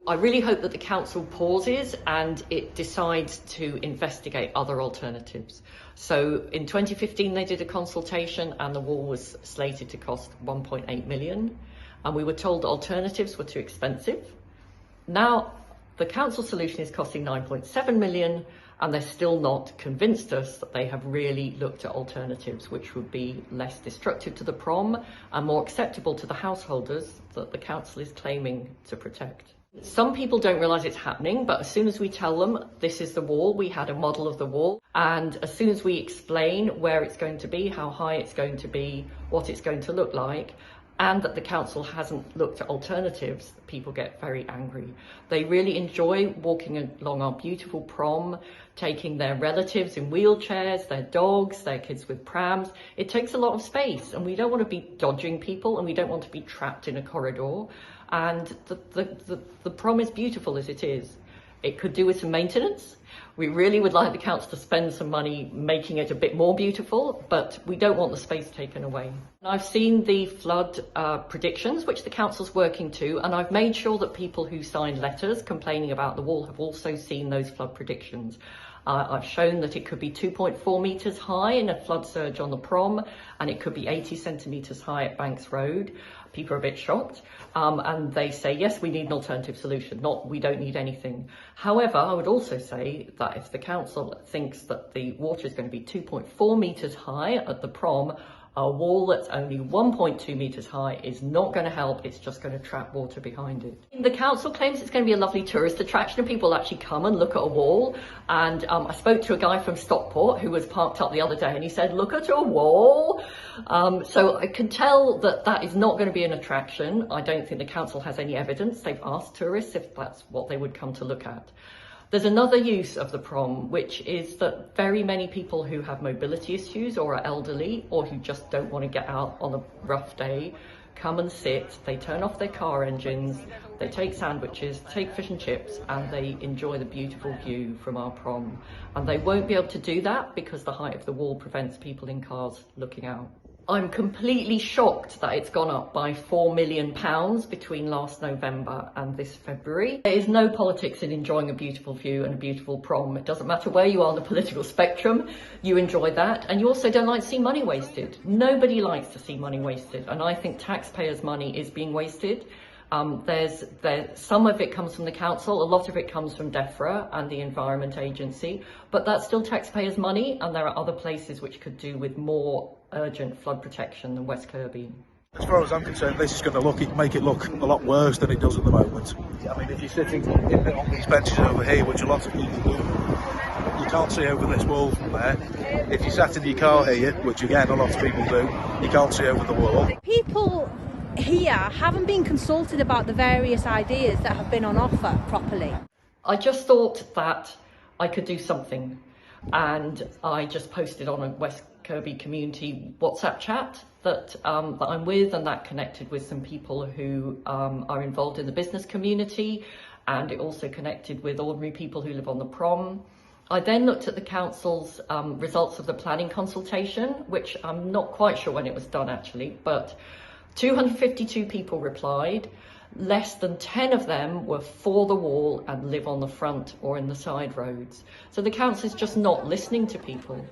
I really hope that the council pauses and it decides to investigate other alternatives. So in 2015 they did a consultation and the wall was slated to cost 1.8 million, and we were told alternatives were too expensive. Now the council solution is costing 9.7 million and they're still not convinced us that they have really looked at alternatives which would be less destructive to the prom and more acceptable to the householders that the council is claiming to protect. Some people don't realise it's happening, but as soon as we tell them this is the wall, we had a model of the wall, and as soon as we explain where it's going to be, how high it's going to be, what it's going to look like, and that the council hasn't looked at alternatives, people get very angry. They really enjoy walking along our beautiful prom, taking their relatives in wheelchairs, their dogs, their kids with prams. It takes a lot of space and we don't want to be dodging people and we don't want to be trapped in a corridor. And the prom is beautiful as it is. It could do with some maintenance. We really would like the council to spend some money making it a bit more beautiful, but we don't want the space taken away. I've seen the flood predictions, which the council's working to, and I've made sure that people who signed letters complaining about the wall have also seen those flood predictions. I've shown that it could be 2.4 metres high in a flood surge on the prom, and it could be 80 centimetres high at Banks Road. People are a bit shocked, and they say, yes, we need an alternative solution, not we don't need anything. However, I would also say that if the council thinks that the water is going to be 2.4 metres high at the prom, a wall that's only 1.2 metres high is not going to help, it's just going to trap water behind it. The council claims it's going to be a lovely tourist attraction and people actually come and look at a wall. And I spoke to a guy from Stockport who was parked up the other day and he said, look at a wall. So I can tell that that is not going to be an attraction. I don't think the council has any evidence. They've asked tourists if that's what they would come to look at. There's another use of the prom, which is that very many people who have mobility issues or are elderly or who just don't want to get out on a rough day come and sit, they turn off their car engines, they take sandwiches, take fish and chips, and they enjoy the beautiful view from our prom. And they won't be able to do that because the height of the wall prevents people in cars looking out. I'm completely shocked that it's gone up by £4 million between last November and this February. There is no politics in enjoying a beautiful view and a beautiful prom. It doesn't matter where you are on the political spectrum, you enjoy that. And you also don't like to see money wasted. Nobody likes to see money wasted. And I think taxpayers' money is being wasted. Some of it comes from the council, a lot of it comes from DEFRA and the Environment Agency, but that's still taxpayers' money, and there are other places which could do with more urgent flood protection than West Kirby. As far as I'm concerned, this is going to make it look a lot worse than it does at the moment. I mean, if you're sitting on these benches over here, which a lot of people do, you can't see over this wall from there. If you sat in your car here, which again a lot of people do, you can't see over the wall. People here haven't been consulted about the various ideas that have been on offer properly. I just thought that I could do something, and I just posted on a West Kirby community WhatsApp chat that I'm with, and that connected with some people who are involved in the business community, and it also connected with ordinary people who live on the prom. I then looked at the council's results of the planning consultation, which I'm not quite sure when it was done actually, but 252 people replied. Less than 10 of them were for the wall and live on the front or in the side roads. So the council is just not listening to people.